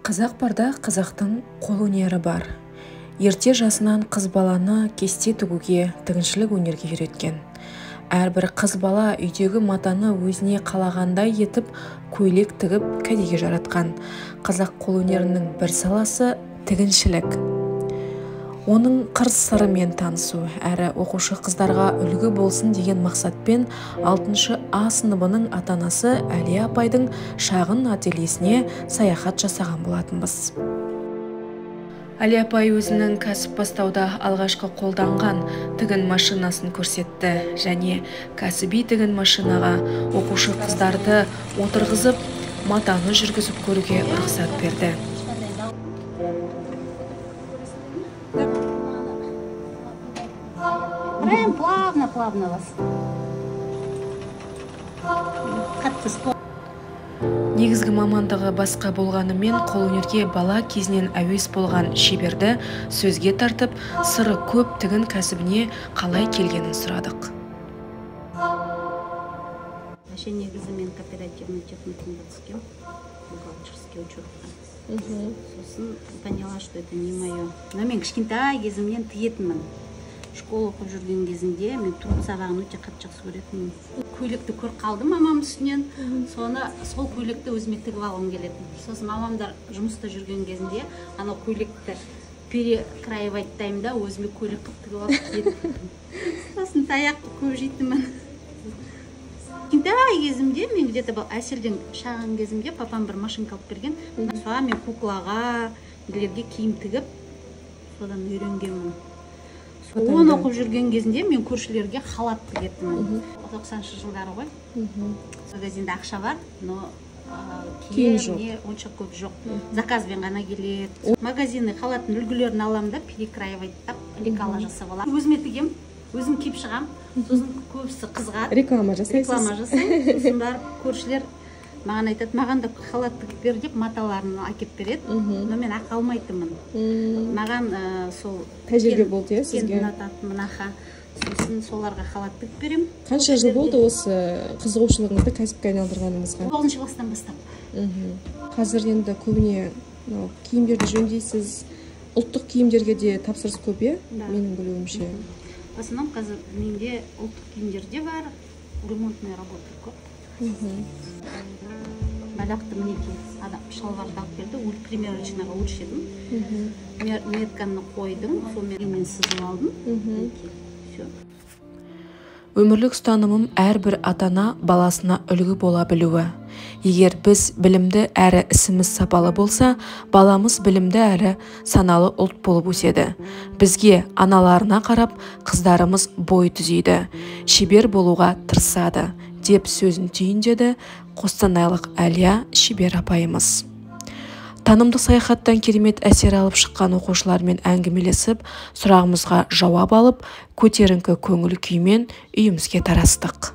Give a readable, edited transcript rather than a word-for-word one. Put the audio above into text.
Қазақ барда қазақтың қолөнері бар. Ерте жасынан қыз баланы кесте тігуге, тігіншілік өнерге үйреткен. Әрбір қыз бала үйдегі матаны өзіне қалағандай етіп, көйлек тігіп кәдеге жаратқан. Қазақ қолөнерінің бір саласы тігіншілік. Оның қыр-сырымен танысу, әрі оқушы қыздарға үлгі болсын деген мақсатпен 6 А сыныбының ата-анасы Әлия апайдың шағын ательесіне саяхат жасаған болатынбыз. Әлия апай өзінің кәсіп бастауда алғашқы қолданған тігін машинасын көрсетті және кәсіби тігін машинаға оқушы қыздарды отырғызып, матаны жүргізіп көруге рұқсат берді. Прям плавно вас. Негізгі мамандығы басқа болғанымен қолөнерге бала кезінен әуес болған шеберді сөзге тартып, сыры көп тігін кәсібіне қалай келгенін сұрадық. Негізі мен кооперативный техникумда түскен, бухгалтерский учетқа. Сосын поняла, что это не мое. Но мен кішкентай кезімнен тігетінмін. Школа оқып жүрген кезінде мен тұрып сабағын өте қатты жақсы көретінмін. Көйлекті көріп қалдым мамам үстінен. Соны сол көйлекті өзіме тігіп алғым келетін. Сосын мамамдар жұмыста жүрген кезінде анау көйлекті перекраивать таймда өзіме көйлек қып тігіп алып. Сосын таяқ көп жейтінмін. Кішкентай кезімде мен где-то әселден шағын кезімде папам бір машинка алып берген. Соған мен куклаға, нелерге киім тігіп, содан үйренгенмін. Оны оқып жүрген кезінде мен көршілерге халат тігетінмін. 90-шы жылдары ғой. Магазинде ақша бар, но киім онша көп жоқ. Заказбен ғана келеді. Магазинный халаттың үлгілерін аламын да, перекраивайттап, лекала жасап аламын. Өзіме тігем, өзім киіп шығам. Сосын көбісі қызға Реклама жасайсыз. Реклама жасаймын. Сосын барып көршілер маған айтады, маған да халат тігіп бер деп маталарын әкеп береді. Но мен ақы алмайтынмын. Маған сол тәжірибе болды сізге. Сосын соларға халат тігіп берем. Қанша жыл болды осы қызығушылығыңызды кәсіпке айналдырғаныңызға? 9-шы класстан бастап. Қазір енді көбіне киімдерді жөндейсіз. Ұлттық киімдерге де тапсырыс көп, менің білуімше. В основном қазір менде ұлттық киімдерде бар, ремонтный работа көп. Балақты мінеке шалбарды алып берді, примерочныйға өлшедім. Метканы қойдым, сонымен сызып алдым. Өмірлік ұстанымым әрбір ата-ана баласына үлгі бола білуі. Егер біз білімді әрі ісіміз сапалы болса, баламыз білімді әрі саналы ұлт болып өседі. Бізге аналарына қарап, қыздарымыз бой түзейді, шебер болуға тырысады деп сөзін түйіндеді қостанайлық Әлия шебер апайымыз. Танымдық саяхаттан керемет әсер алып шыққан оқушылармен әңгімелесіп, сұрағымызға жауап алып, көтеріңкі көңіл күймен үйімізге тарастық.